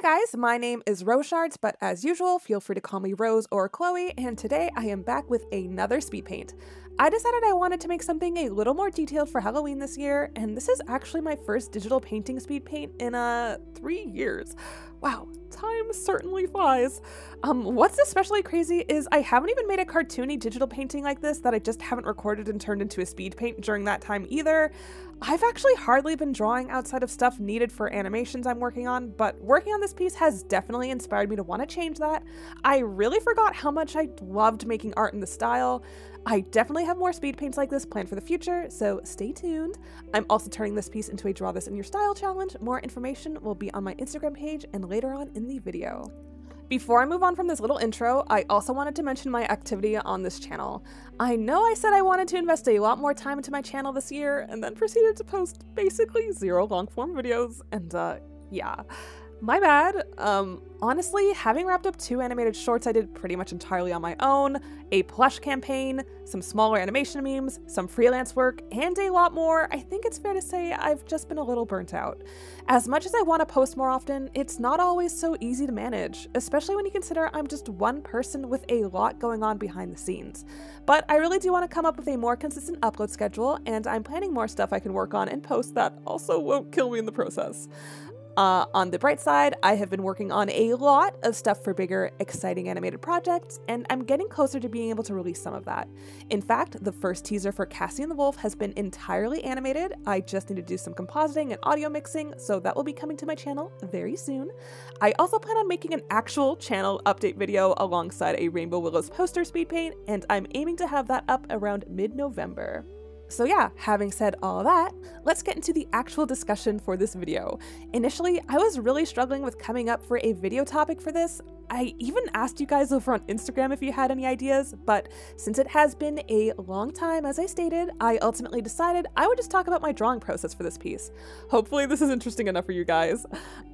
guys, my name is Roshards, but as usual, feel free to call me Rose or Chloe, and today I am back with another speed paint. I decided I wanted to make something a little more detailed for Halloween this year, and this is actually my first digital painting speed paint in 3 years. Wow, time certainly flies. What's especially crazy is I haven't even made a cartoony digital painting like this that I just haven't recorded and turned into a speed paint during that time either. I've actually hardly been drawing outside of stuff needed for animations I'm working on, but working on this piece has definitely inspired me to want to change that. I really forgot how much I loved making art in the style. I definitely have more speed paints like this planned for the future, so stay tuned. I'm also turning this piece into a Draw This in Your Style challenge. More information will be on my Instagram page and later on in the video. Before I move on from this little intro, I also wanted to mention my activity on this channel. I know I said I wanted to invest a lot more time into my channel this year, and then proceeded to post basically 0 long-form videos, and yeah. My bad. Honestly, having wrapped up 2 animated shorts I did pretty much entirely on my own, a plush campaign, some smaller animation memes, some freelance work, and a lot more, I think it's fair to say I've just been a little burnt out. As much as I want to post more often, it's not always so easy to manage, especially when you consider I'm just one person with a lot going on behind the scenes. But I really do want to come up with a more consistent upload schedule, and I'm planning more stuff I can work on and post that also won't kill me in the process. On the bright side, I have been working on a lot of stuff for bigger, exciting animated projects, and I'm getting closer to being able to release some of that. In fact, the first teaser for Cassie and the Wolf has been entirely animated. I just need to do some compositing and audio mixing, so that will be coming to my channel very soon. I also plan on making an actual channel update video alongside a Rainbow Willows poster speed paint, and I'm aiming to have that up around mid-November. So yeah, having said all that, let's get into the actual discussion for this video. Initially, I was really struggling with coming up for a video topic for this. I even asked you guys over on Instagram if you had any ideas, but since it has been a long time, as I stated, I ultimately decided I would just talk about my drawing process for this piece. Hopefully this is interesting enough for you guys.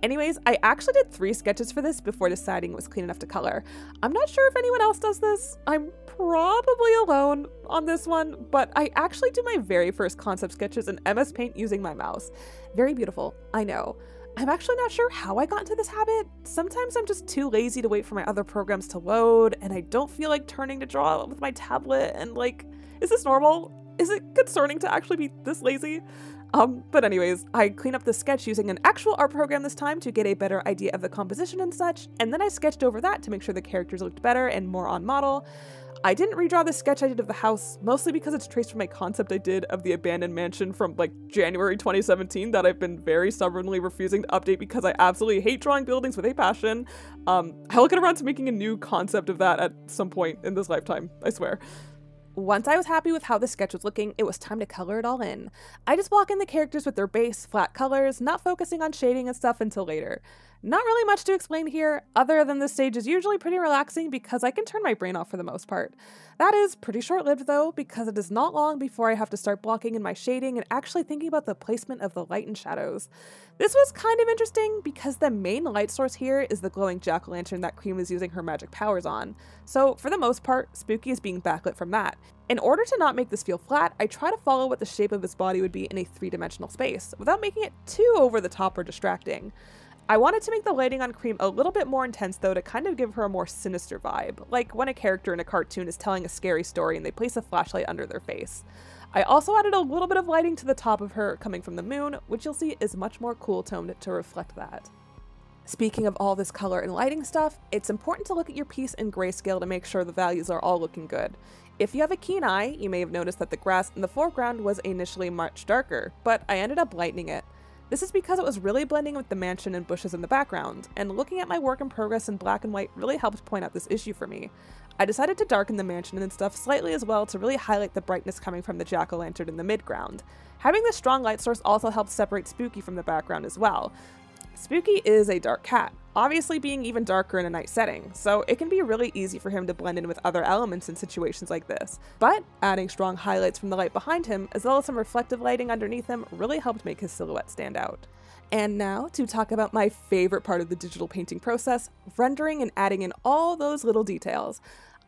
Anyways, I actually did 3 sketches for this before deciding it was clean enough to color. I'm not sure if anyone else does this. I'm probably alone on this one, but I actually do my very first concept sketches in MS Paint using my mouse. Very beautiful, I know. I'm actually not sure how I got into this habit. Sometimes I'm just too lazy to wait for my other programs to load, and I don't feel like turning to draw with my tablet, and like, is this normal? Is it concerning to actually be this lazy? But anyways, I cleaned up the sketch using an actual art program this time to get a better idea of the composition and such, and then I sketched over that to make sure the characters looked better and more on model. I didn't redraw the sketch I did of the house, mostly because it's traced from a concept I did of the abandoned mansion from like January 2017 that I've been very stubbornly refusing to update because I absolutely hate drawing buildings with a passion. I'll get around to making a new concept of that at some point in this lifetime, I swear. Once I was happy with how the sketch was looking, it was time to color it all in. I just block in the characters with their base, flat colors, not focusing on shading and stuff until later. Not really much to explain here, other than this stage is usually pretty relaxing because I can turn my brain off for the most part. That is pretty short-lived though, because it is not long before I have to start blocking in my shading and actually thinking about the placement of the light and shadows. This was kind of interesting because the main light source here is the glowing jack-o'-lantern that Cream is using her magic powers on. So for the most part, Spooky is being backlit from that. In order to not make this feel flat, I try to follow what the shape of his body would be in a 3-dimensional space, without making it too over the top or distracting. I wanted to make the lighting on Cream a little bit more intense though to kind of give her a more sinister vibe, like when a character in a cartoon is telling a scary story and they place a flashlight under their face. I also added a little bit of lighting to the top of her coming from the moon, which you'll see is much more cool toned to reflect that. Speaking of all this color and lighting stuff, it's important to look at your piece in grayscale to make sure the values are all looking good. If you have a keen eye, you may have noticed that the grass in the foreground was initially much darker, but I ended up lightening it. This is because it was really blending with the mansion and bushes in the background, and looking at my work in progress in black and white really helped point out this issue for me. I decided to darken the mansion and stuff slightly as well to really highlight the brightness coming from the jack-o'-lantern in the midground. Having this strong light source also helped separate Spooky from the background as well. Spooky is a dark cat, obviously being even darker in a night setting, so it can be really easy for him to blend in with other elements in situations like this. But adding strong highlights from the light behind him, as well as some reflective lighting underneath him, really helped make his silhouette stand out. And now to talk about my favorite part of the digital painting process, rendering and adding in all those little details.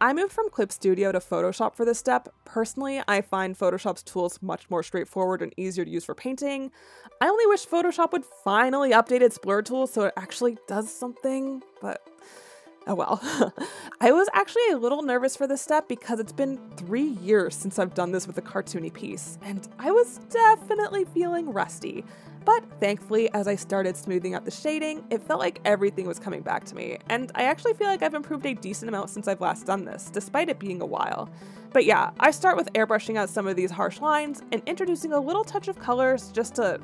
I moved from Clip Studio to Photoshop for this step. Personally, I find Photoshop's tools much more straightforward and easier to use for painting. I only wish Photoshop would finally update its blur tool so it actually does something, but oh well. I was actually a little nervous for this step because it's been 3 years since I've done this with a cartoony piece, and I was definitely feeling rusty. But thankfully, as I started smoothing out the shading, it felt like everything was coming back to me, and I actually feel like I've improved a decent amount since I've last done this, despite it being a while. But yeah, I start with airbrushing out some of these harsh lines and introducing a little touch of colors just to,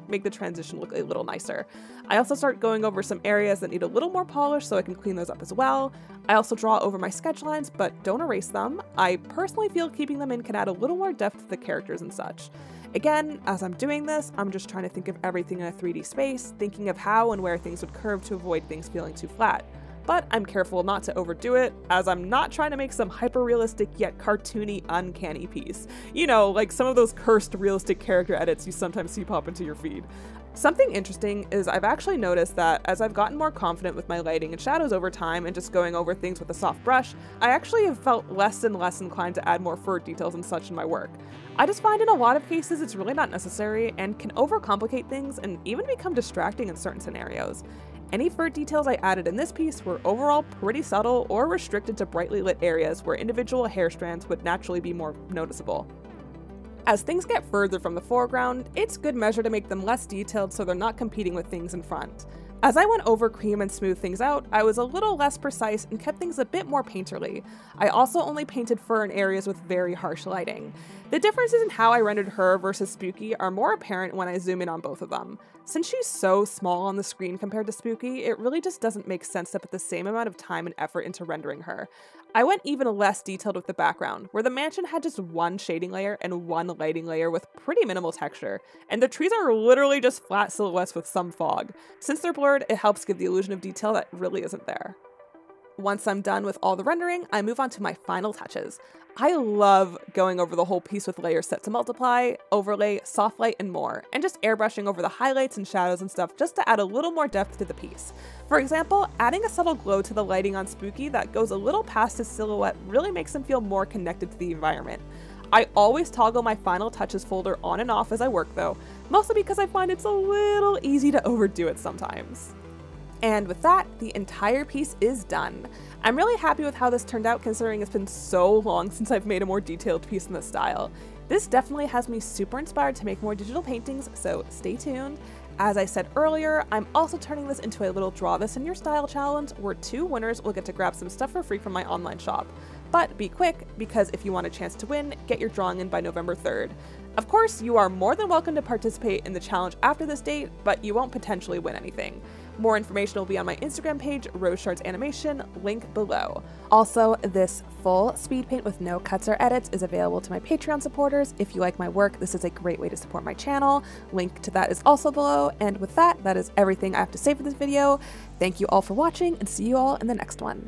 make the transition look a little nicer. I also start going over some areas that need a little more polish so I can clean those up as well. I also draw over my sketch lines, but don't erase them. I personally feel keeping them in can add a little more depth to the characters and such. Again, as I'm doing this, I'm just trying to think of everything in a 3D space, thinking of how and where things would curve to avoid things feeling too flat. But I'm careful not to overdo it, as I'm not trying to make some hyper-realistic yet cartoony, uncanny piece. Like some of those cursed realistic character edits you sometimes see pop into your feed. Something interesting is I've actually noticed that as I've gotten more confident with my lighting and shadows over time and just going over things with a soft brush, I actually have felt less and less inclined to add more fur details and such in my work. I just find in a lot of cases it's really not necessary and can overcomplicate things and even become distracting in certain scenarios. Any fur details I added in this piece were overall pretty subtle or restricted to brightly lit areas where individual hair strands would naturally be more noticeable. As things get further from the foreground, it's good measure to make them less detailed so they're not competing with things in front. As I went over cream and smoothed things out, I was a little less precise and kept things a bit more painterly. I also only painted fur in areas with very harsh lighting. The differences in how I rendered her versus Spooky are more apparent when I zoom in on both of them. Since she's so small on the screen compared to Spooky, it really just doesn't make sense to put the same amount of time and effort into rendering her. I went even less detailed with the background, where the mansion had just one shading layer and one lighting layer with pretty minimal texture, and the trees are literally just flat silhouettes with some fog. Since they're blurred, it helps give the illusion of detail that really isn't there. Once I'm done with all the rendering, I move on to my final touches. I love going over the whole piece with layers set to multiply, overlay, soft light, and more, and just airbrushing over the highlights and shadows and stuff just to add a little more depth to the piece. For example, adding a subtle glow to the lighting on Spooky that goes a little past his silhouette really makes him feel more connected to the environment. I always toggle my final touches folder on and off as I work though, mostly because I find it's a little easy to overdo it sometimes. And with that, the entire piece is done. I'm really happy with how this turned out considering it's been so long since I've made a more detailed piece in this style. This definitely has me super inspired to make more digital paintings, so stay tuned. As I said earlier, I'm also turning this into a little Draw This in Your Style challenge where 2 winners will get to grab some stuff for free from my online shop. But be quick, because if you want a chance to win, get your drawing in by November 3rd. Of course, you are more than welcome to participate in the challenge after this date, but you won't potentially win anything. More information will be on my Instagram page, Rose Shards Animation, link below. Also, this full speed paint with no cuts or edits is available to my Patreon supporters. If you like my work, this is a great way to support my channel. Link to that is also below. And with that, that is everything I have to say for this video. Thank you all for watching and see you all in the next one.